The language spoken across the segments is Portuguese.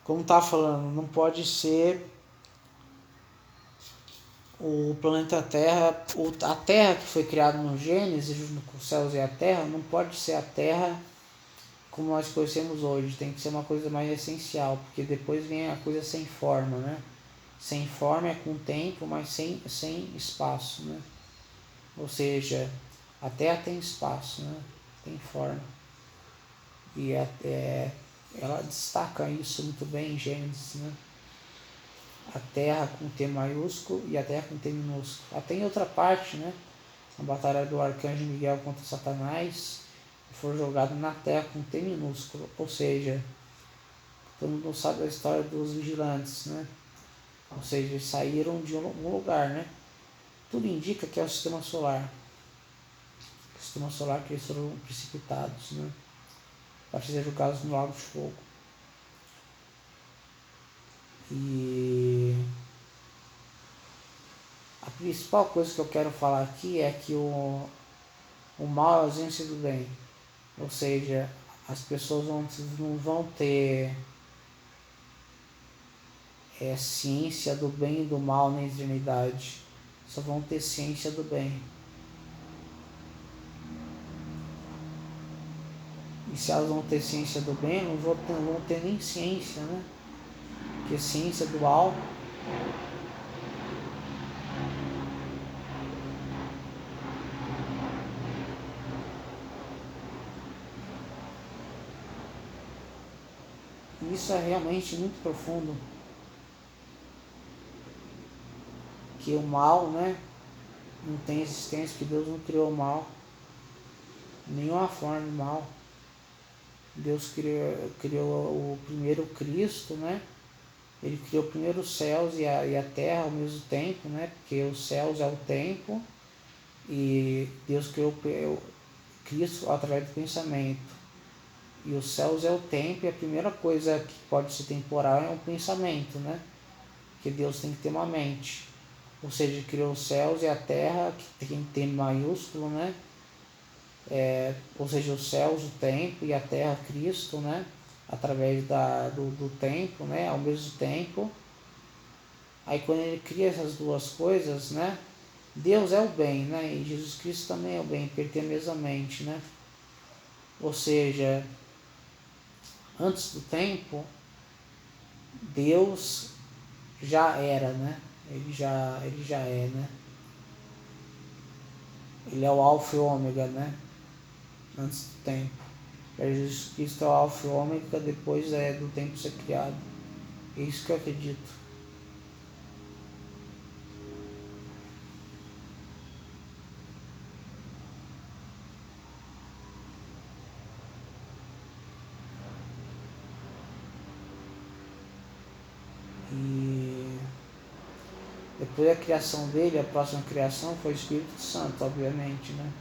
como tá falando, não pode ser o planeta Terra, a Terra que foi criada no Gênesis, junto com os céus e a Terra, não pode ser a Terra como nós conhecemos hoje, tem que ser uma coisa mais essencial, porque depois vem a coisa sem forma, né? Sem forma é com tempo, mas sem espaço, né? Ou seja, a Terra tem espaço, né? Tem forma. E ela destaca isso muito bem em Gênesis, né? A Terra com T maiúsculo e a Terra com T minúsculo. Até em outra parte, né? A batalha do Arcanjo Miguel contra Satanás foi jogado na Terra com T minúsculo, ou seja, todo mundo sabe a história dos vigilantes, né? Ou seja, eles saíram de um lugar, né? Tudo indica que é o sistema solar. O sistema solar que eles foram precipitados, né? Para ser jogados no Lago de Fogo. E a principal coisa que eu quero falar aqui é que o mal é a ausência do bem. Ou seja, as pessoas não vão ter ciência do bem e do mal na eternidade. Só vão ter ciência do bem. E se elas vão ter ciência do bem, não vão ter nem ciência, né? Porque ciência dual isso é realmente muito profundo. Que o mal, né? Não tem existência, que Deus não criou o mal. Nenhuma forma de mal. Deus criou o primeiro Cristo, né? Ele criou primeiro os céus e a terra ao mesmo tempo, né? Porque os céus é o tempo e Deus criou Cristo através do pensamento. E os céus é o tempo e a primeira coisa que pode ser temporal é o pensamento, né? Porque Deus tem que ter uma mente. Ou seja, criou os céus e a terra, que tem T maiúsculo, né? Ou seja, os céus, o tempo, e a terra, Cristo, né? Através do tempo, né? Ao mesmo tempo. Aí quando ele cria essas duas coisas, né? Deus é o bem, né? E Jesus Cristo também é o bem, porque ele tem a mesma mente, né? Ou seja, antes do tempo, Deus já era, né? Ele já é, né? Ele é o alfa e o ômega, né? Antes do tempo. Jesus Cristo é o alfa e o ômega depois do tempo ser criado. É isso que eu acredito. E depois da criação dele, a próxima criação foi o Espírito Santo, obviamente, né?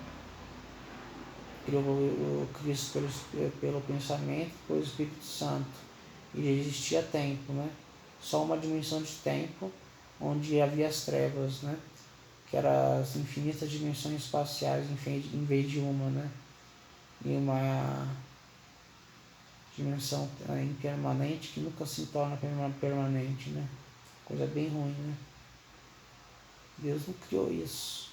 Criou o Cristo pelo pensamento, depois o Espírito Santo. E existia tempo, né? Só uma dimensão de tempo onde havia as trevas, né? Que eram as infinitas dimensões espaciais em vez de uma, né? E uma dimensão impermanente que nunca se torna permanente, né? Coisa bem ruim, né? Deus não criou isso.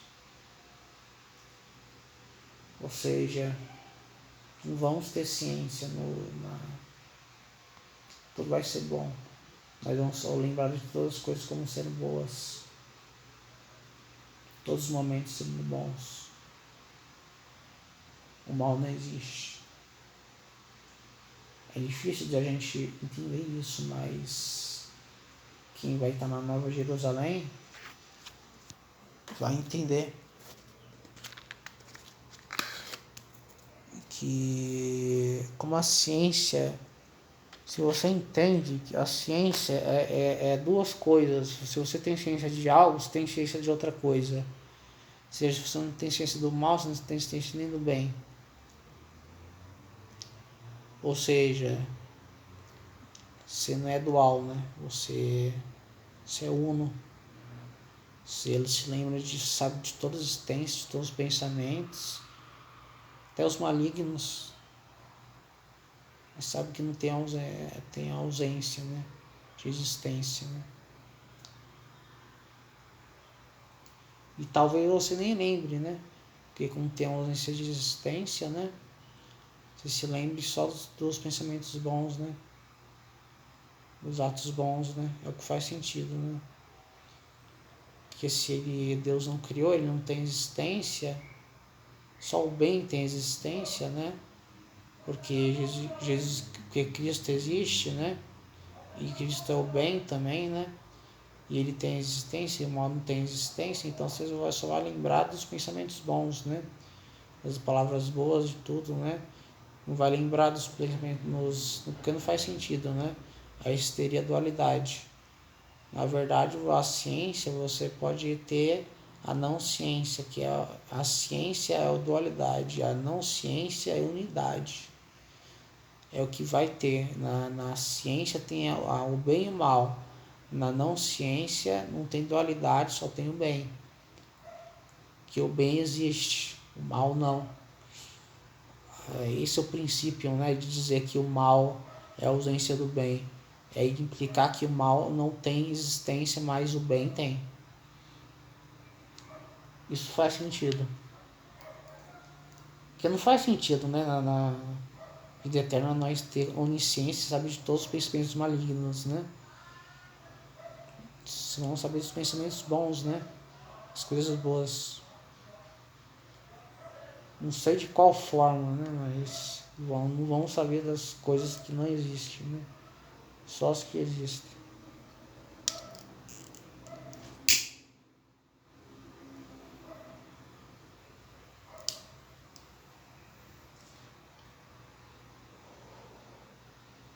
Ou seja, não vamos ter ciência, tudo vai ser bom. Nós vamos só lembrar de todas as coisas como sendo boas. Todos os momentos sendo bons. O mal não existe. É difícil de a gente entender isso, mas quem vai estar na Nova Jerusalém vai entender que como a ciência, se você entende que a ciência é duas coisas, se você tem ciência de algo, você tem ciência de outra coisa. Ou seja, se você não tem ciência do mal, você não tem ciência nem do bem. Ou seja, você não é dual, né? Você é uno. Ele se lembra sabe de todas as existências, de todos os pensamentos, até os malignos. mas sabe que não tem, tem ausência, né? De existência, né? E talvez você nem lembre, né? Porque como tem ausência de existência, né? Você se lembre só dos pensamentos bons, né? Dos atos bons, né? É o que faz sentido, né? Porque se Deus não criou, ele não tem existência, só o bem tem existência, né? Porque porque Cristo existe, né? E Cristo é o bem também, né? E ele tem existência e o mal não tem existência, então você só vai lembrar dos pensamentos bons, né? Das palavras boas, de tudo, né? Não vai lembrar dos pensamentos, porque não faz sentido, né? Aí teria dualidade. Na verdade, a ciência você pode ter a não ciência, que é a ciência é a dualidade, a não ciência é a unidade. É o que vai ter. Na ciência tem o bem e o mal. Na não ciência não tem dualidade, só tem o bem. Que o bem existe, o mal não. Esse é o princípio, né, de dizer que o mal é a ausência do bem. É implicar que o mal não tem existência, mas o bem tem. Isso faz sentido. Porque não faz sentido, né, na vida eterna nós ter onisciência, sabe, de todos os pensamentos malignos, né? Vamos saber dos pensamentos bons, né? As coisas boas. Não sei de qual forma, né? Mas não vamos saber das coisas que não existem, né? Só as que existem.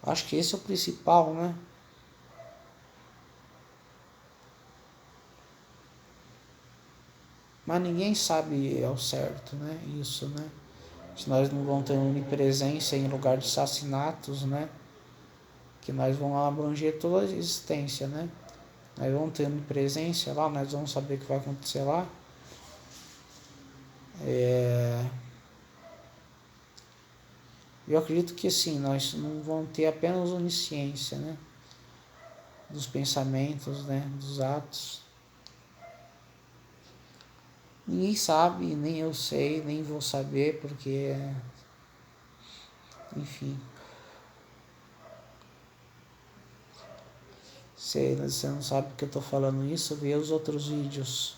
Acho que esse é o principal, né? Mas ninguém sabe ao certo, né? Isso, né? Se nós não vamos ter onipresença em lugar de assassinatos, né? Que nós vamos abranger toda a existência, né? Nós vamos ter onipresença lá, nós vamos saber o que vai acontecer lá. Eu acredito que sim, nós não vamos ter apenas onisciência, né? Dos pensamentos, né? Dos atos. Ninguém sabe, nem eu sei, nem vou saber, porque, enfim. Se você não sabe porque eu estou falando isso, veja os outros vídeos.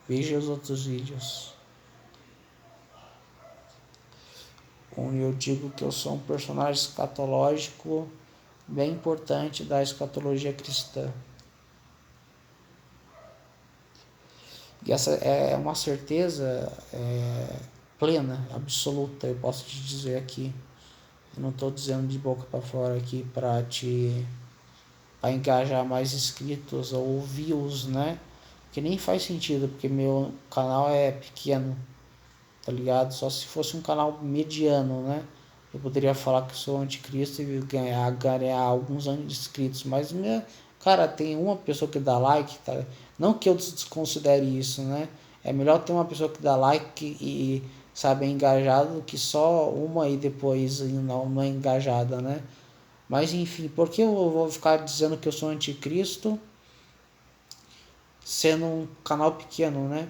Veja os outros vídeos. Onde eu digo que eu sou um personagem escatológico bem importante da escatologia cristã. E essa é uma certeza plena, absoluta, eu posso te dizer aqui. Eu não estou dizendo de boca para fora aqui para engajar mais inscritos ou views, né? Que nem faz sentido, porque meu canal é pequeno, tá ligado? Só se fosse um canal mediano, né? Eu poderia falar que sou anticristo e ganhar alguns inscritos, mas cara, tem uma pessoa que dá like, tá? Não que eu desconsidere isso, né? É melhor ter uma pessoa que dá like e sabe, é engajado do que só uma e depois não é engajada, né? Mas enfim, por que eu vou ficar dizendo que eu sou anticristo sendo um canal pequeno, né?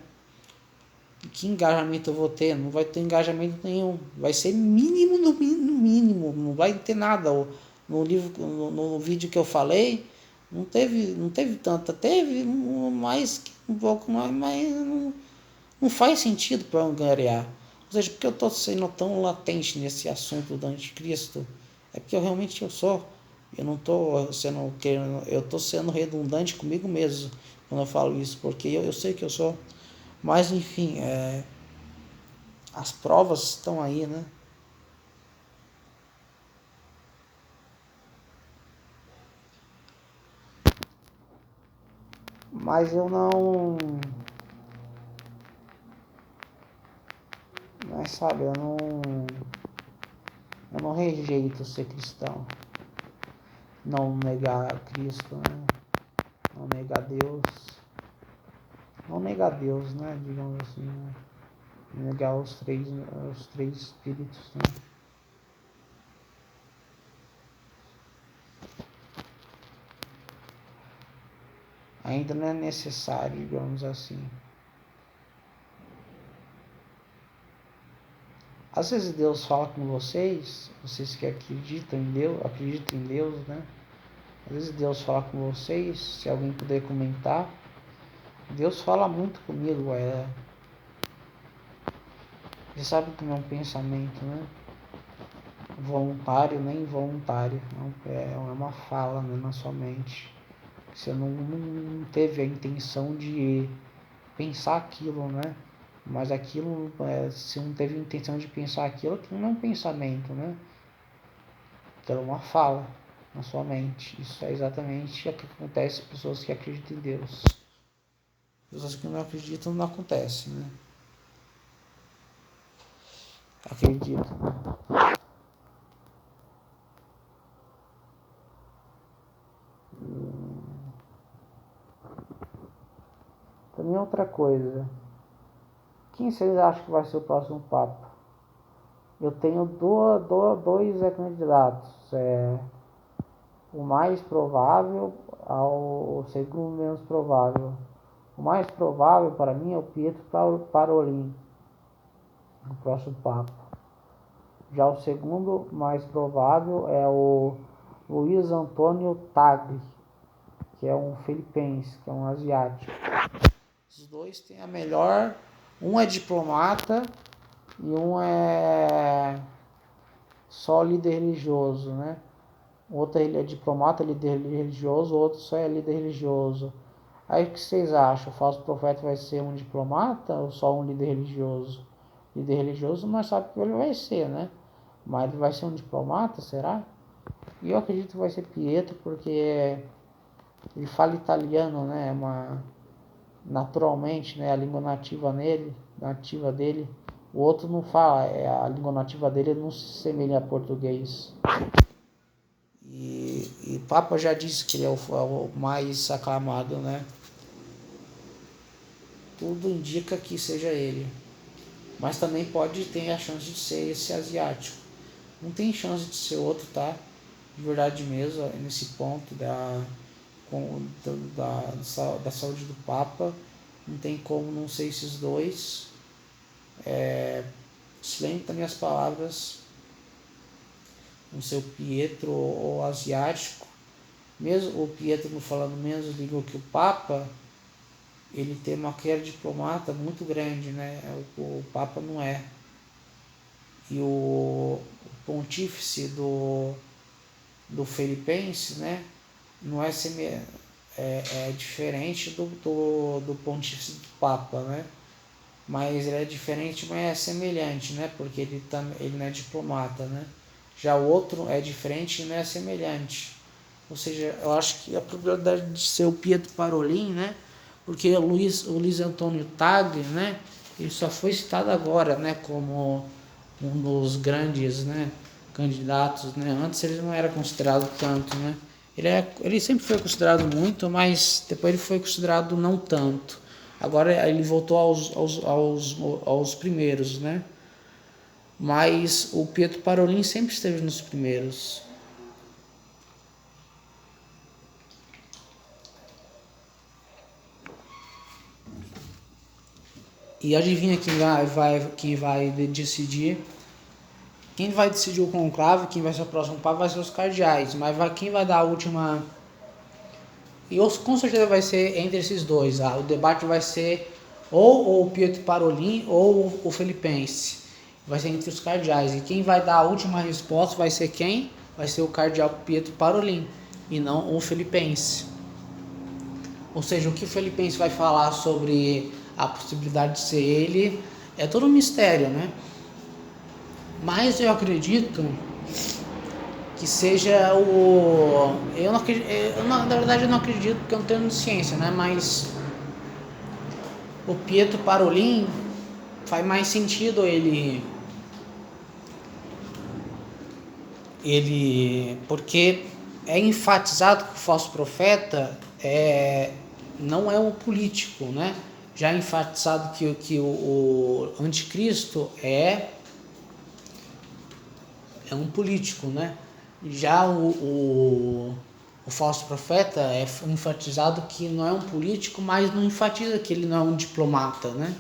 Que engajamento eu vou ter? Não vai ter engajamento nenhum. Vai ser mínimo, no mínimo. Não vai ter nada. No livro, no vídeo que eu falei, não teve tanta. Teve mais, um pouco mais, mas não faz sentido para eu angariar. Ou seja, porque eu estou sendo tão latente nesse assunto do anticristo, é porque eu sou. Eu não estou sendo querendo, eu estou sendo redundante comigo mesmo quando eu falo isso, porque eu sei que eu sou. Mas enfim, as provas estão aí, né? Mas eu não. Mas sabe, eu não. Eu não rejeito ser cristão. Não negar Cristo, né? Não negar Deus. Não negar Deus, né? Digamos assim, né? Negar os três espíritos, né? ainda não é necessário, digamos assim. Às vezes Deus fala com vocês que acreditam em Deus, né? Às vezes Deus fala com vocês, se alguém puder comentar. Deus fala muito comigo, Você sabe que não é um pensamento, né? Voluntário nem involuntário, é uma fala, né, na sua mente. Você não teve a intenção de pensar aquilo, né? Mas aquilo, se não teve a intenção de pensar aquilo não é um pensamento, né? Então é uma fala na sua mente. Isso é exatamente o que acontece com pessoas que acreditam em Deus. Pessoas que não acreditam não acontece, né? Acredito. Também outra coisa. Quem vocês acham que vai ser o próximo Papa? Eu tenho dois candidatos. O mais provável ao segundo menos provável. O mais provável para mim é o Pietro Parolin, o próximo Papa. Já o segundo mais provável é o Luiz Antônio Tagle, que é um filipense, que é um asiático. Os dois têm a melhor. Um é diplomata e um é só líder religioso, né? O outro ele é diplomata, líder religioso, o outro só é líder religioso. Aí o que vocês acham? O falso profeta vai ser um diplomata ou só um líder religioso? Líder religioso nós sabemos que ele vai ser, né? Mas ele vai ser um diplomata, será? E eu acredito que vai ser Pietro, porque ele fala italiano, né? Naturalmente, né? A língua nativa dele. O outro não fala, a língua nativa dele não se semelha a português. E Papa já disse que ele é o mais aclamado, né? Tudo indica que seja ele. Mas também pode ter a chance de ser esse asiático. Não tem chance de ser outro, tá? De verdade mesmo, nesse ponto da saúde do Papa. Não tem como não ser esses dois. Se lembre das minhas palavras. Não ser o Pietro ou asiático. Mesmo o Pietro não falando menos língua que o Papa, ele tem uma carreira diplomata muito grande, né? O Papa não é. E o pontífice do Filipense, né? Não é diferente do pontífice do Papa, né? Mas ele é diferente, mas é semelhante, né? Porque ele não é diplomata, né? Já o outro é diferente e não é semelhante. Ou seja, eu acho que a probabilidade de ser o Pietro Parolin, né? Porque o Luiz Antônio Tagle, né? Ele só foi citado agora, né? Como um dos grandes, né? Candidatos, né? Antes ele não era considerado tanto, né? Ele sempre foi considerado muito, mas depois ele foi considerado não tanto. Agora ele voltou aos primeiros, né? Mas o Pietro Parolin sempre esteve nos primeiros. E adivinha quem vai decidir? Quem vai decidir o conclave, quem vai ser o próximo Papa, vai ser os cardeais. Mas quem vai dar a última... E com certeza vai ser entre esses dois. O debate vai ser ou o Pietro Parolin ou o Filipense. Vai ser entre os cardeais. E quem vai dar a última resposta vai ser quem? Vai ser o cardeal Pietro Parolin e não o Filipense. Ou seja, o que o Filipense vai falar sobre a possibilidade de ser ele é todo um mistério, né? Mas eu acredito que seja o... na verdade eu não acredito porque eu não tenho ciência, né? Mas o Pietro Parolin faz mais sentido ele porque é enfatizado que o falso profeta não é um político, né? Já é enfatizado que o anticristo é um político, né? Já o o falso profeta é enfatizado que não é um político, mas não enfatiza que ele não é um diplomata, né?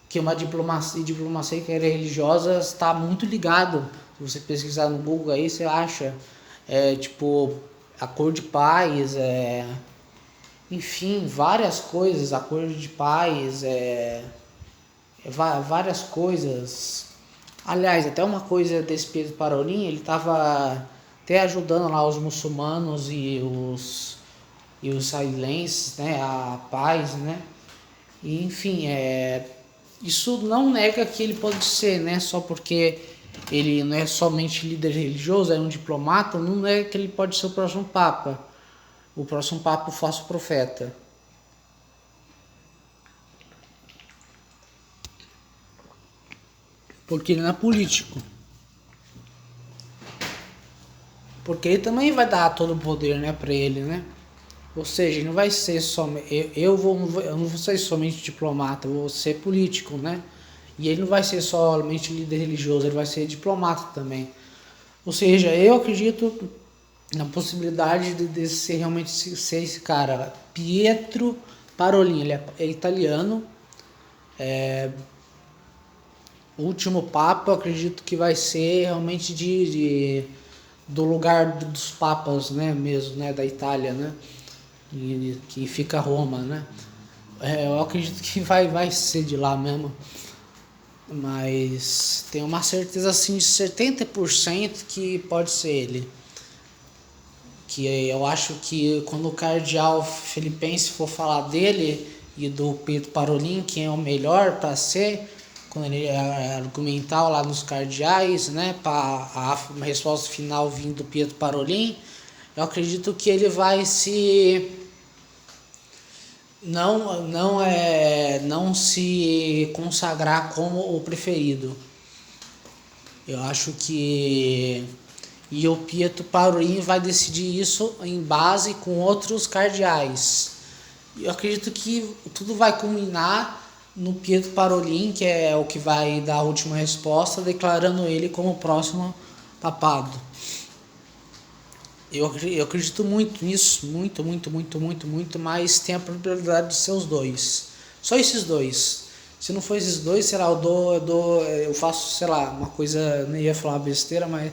Que uma diplomacia que era religiosa está muito ligado. Se você pesquisar no Google aí, você acha tipo acordo de paz, enfim, várias coisas, acordo de paz, várias coisas. Aliás, até uma coisa desse Pietro Parolin, ele estava até ajudando lá os muçulmanos e os israelenses, né, a paz, né? E, enfim, isso não nega que ele pode ser, né, só porque ele não é somente líder religioso, é um diplomata, não nega que ele pode ser o próximo Papa. O próximo Papa, o falso profeta. Porque ele não é político. Porque ele também vai dar todo o poder, né, para ele, né? Ou seja, ele não vai ser somente. Eu não vou ser somente diplomata, eu vou ser político, né? E ele não vai ser somente líder religioso, ele vai ser diplomata também. Ou seja, eu acredito na possibilidade de ser realmente ser esse cara, Pietro Parolin. Ele é italiano. O último Papa, eu acredito que vai ser realmente do lugar dos papas, né, mesmo, né, da Itália, né, e que fica Roma, né. Eu acredito que vai ser de lá mesmo, mas tenho uma certeza assim de 70% que pode ser ele. Que eu acho que quando o cardeal filipense for falar dele e do Pietro Parolin, quem é o melhor para ser, quando ele argumentar lá nos cardeais, né, para a resposta final vindo do Pietro Parolin, eu acredito que ele vai se não se consagrar como o preferido. Eu acho que o Pietro Parolin vai decidir isso em base com outros cardeais. Eu acredito que tudo vai culminar no Pietro Parolin, que é o que vai dar a última resposta, declarando ele como o próximo papado. Eu acredito muito nisso, muito, mas tem a probabilidade de ser os dois. Só esses dois. Se não for esses dois, sei lá, eu faço, sei lá, uma coisa, nem ia falar besteira, mas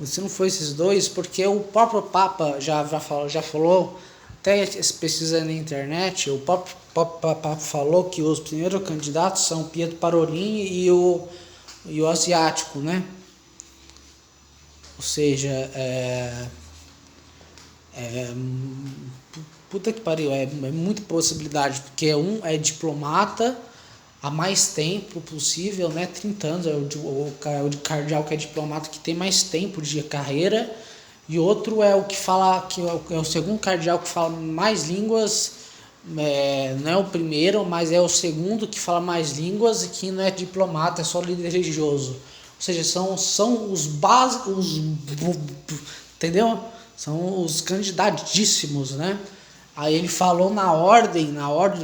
se não for esses dois, porque o próprio Papa já falou, até pesquisa na internet, o próprio Papa falou que os primeiros candidatos são o Pietro Parolin e o asiático, né? Ou seja, puta que pariu, é muita possibilidade, porque um é diplomata há mais tempo possível, né? 30 anos, o cardeal que é diplomata que tem mais tempo de carreira, e outro é o que fala, que é o segundo cardeal que fala mais línguas, não é o primeiro, mas é o segundo que fala mais línguas e que não é diplomata, é só líder religioso. Ou seja, são os básicos, entendeu? São os candidatíssimos, né? Aí ele falou na ordem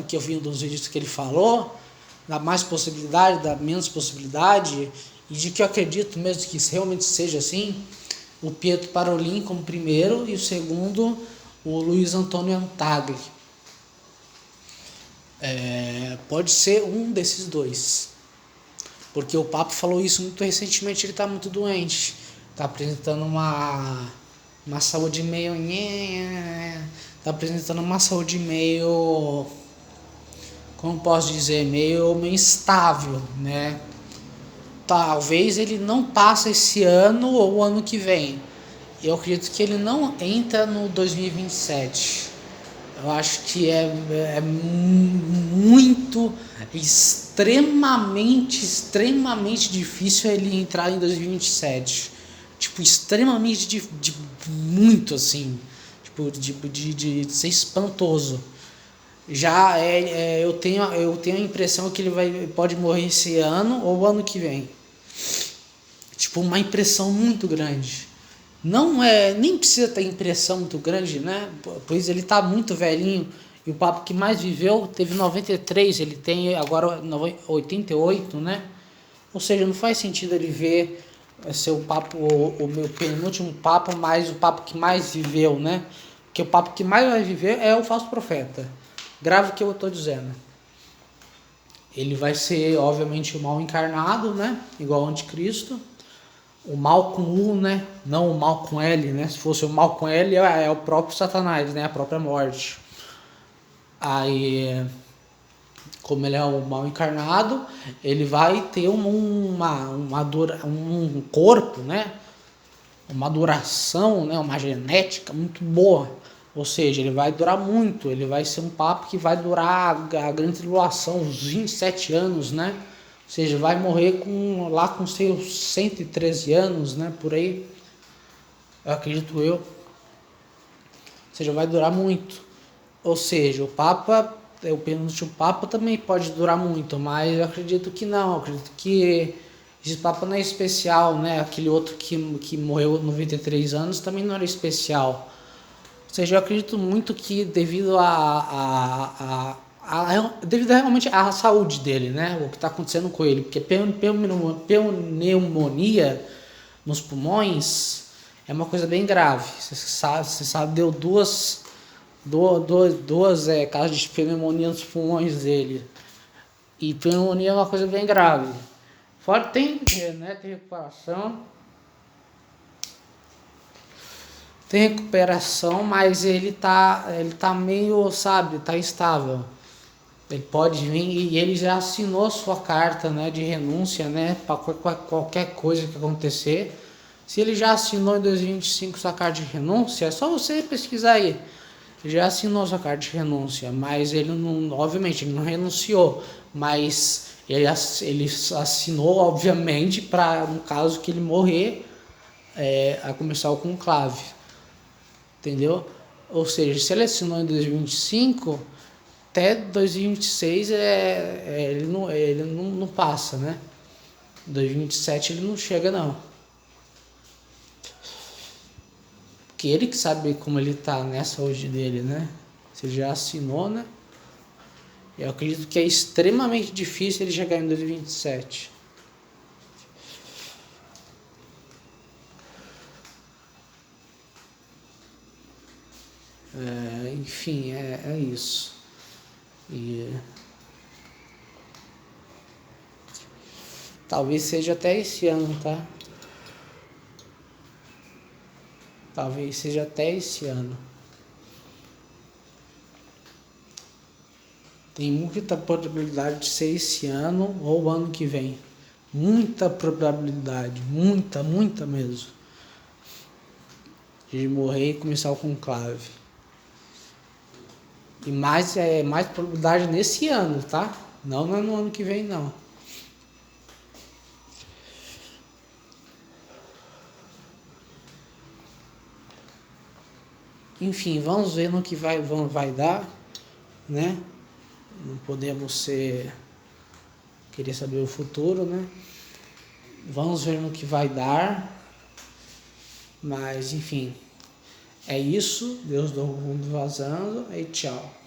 que eu vi dos vídeos que ele falou, da mais possibilidade, da menos possibilidade, e de que eu acredito mesmo que realmente seja assim, o Pietro Parolin como primeiro e o segundo, o Luiz Antônio Tagle. Pode ser um desses dois. Porque o Papa falou isso muito recentemente, ele está muito doente. Está apresentando uma saúde meio... Está apresentando uma saúde meio... Como posso dizer? Meio instável, né? Talvez ele não passe esse ano ou o ano que vem. Eu acredito que ele não entra no 2027. Eu acho que é muito, extremamente difícil ele entrar em 2027. Tipo, extremamente muito assim. Tipo, de ser espantoso. Já eu tenho a impressão que ele pode morrer esse ano ou o ano que vem. Tipo, uma impressão muito grande. Não nem precisa ter impressão muito grande, né? Pois ele tá muito velhinho. E o Papa que mais viveu teve 93, ele tem agora 88, né? Ou seja, não faz sentido ele ver Vai ser o papo, o meu penúltimo papo, mas o papo que mais viveu, né? Porque o papo que mais vai viver é o falso profeta. Grave o que eu estou dizendo. Ele vai ser, obviamente, o mal encarnado, né? Igual ao anticristo. O mal com U, né? Não o mal com L, né? Se fosse o mal com L, é o próprio Satanás, né? A própria morte. Aí, como ele é o mal encarnado, ele vai ter um corpo, né? Uma duração, né? Uma genética muito boa. Ou seja, ele vai durar muito. Ele vai ser um papo que vai durar a grande tribulação, uns 27 anos, né? Ou seja, vai morrer lá com seus 113 anos, né? Por aí, eu acredito eu. Ou seja, vai durar muito. Ou seja, o penúltimo Papa também pode durar muito, mas eu acredito que não. Eu acredito que esse Papa não é especial, né? Aquele outro que morreu aos 93 anos também não era especial. Ou seja, eu acredito muito que devido devido realmente à saúde dele, né? O que está acontecendo com ele, porque pneumonia nos pulmões é uma coisa bem grave. Você sabe, deu duas casos de pneumonia nos pulmões dele. E pneumonia é uma coisa bem grave. Fora tem recuperação. Tem recuperação, mas ele tá meio, sabe, tá instável. Ele pode vir e ele já assinou sua carta, né, de renúncia, né, para qualquer coisa que acontecer. Se ele já assinou em 2025 sua carta de renúncia, é só você pesquisar aí. Ele já assinou sua carta de renúncia, mas ele não, obviamente, ele não renunciou, mas ele assinou, obviamente, para no caso que ele morrer, a começar o conclave. Entendeu? Ou seja, se ele assinou em 2025, até 2026 ele não passa, né? 2027 ele não chega não. Porque ele que sabe como ele tá, né, a saúde dele, né? Se ele já assinou, né? Eu acredito que é extremamente difícil ele chegar em 2027. Enfim, é isso. E talvez seja até esse ano, tá? Talvez seja até esse ano. Tem muita probabilidade de ser esse ano ou ano que vem. Muita probabilidade, muita mesmo. De morrer e começar o conclave. E mais probabilidade nesse ano, tá? Não no ano que vem, não. Enfim, vamos ver no que vai dar, né? Não podemos querer saber o futuro, né? Vamos ver no que vai dar. Mas, enfim, é isso. Deus do mundo vazando e tchau.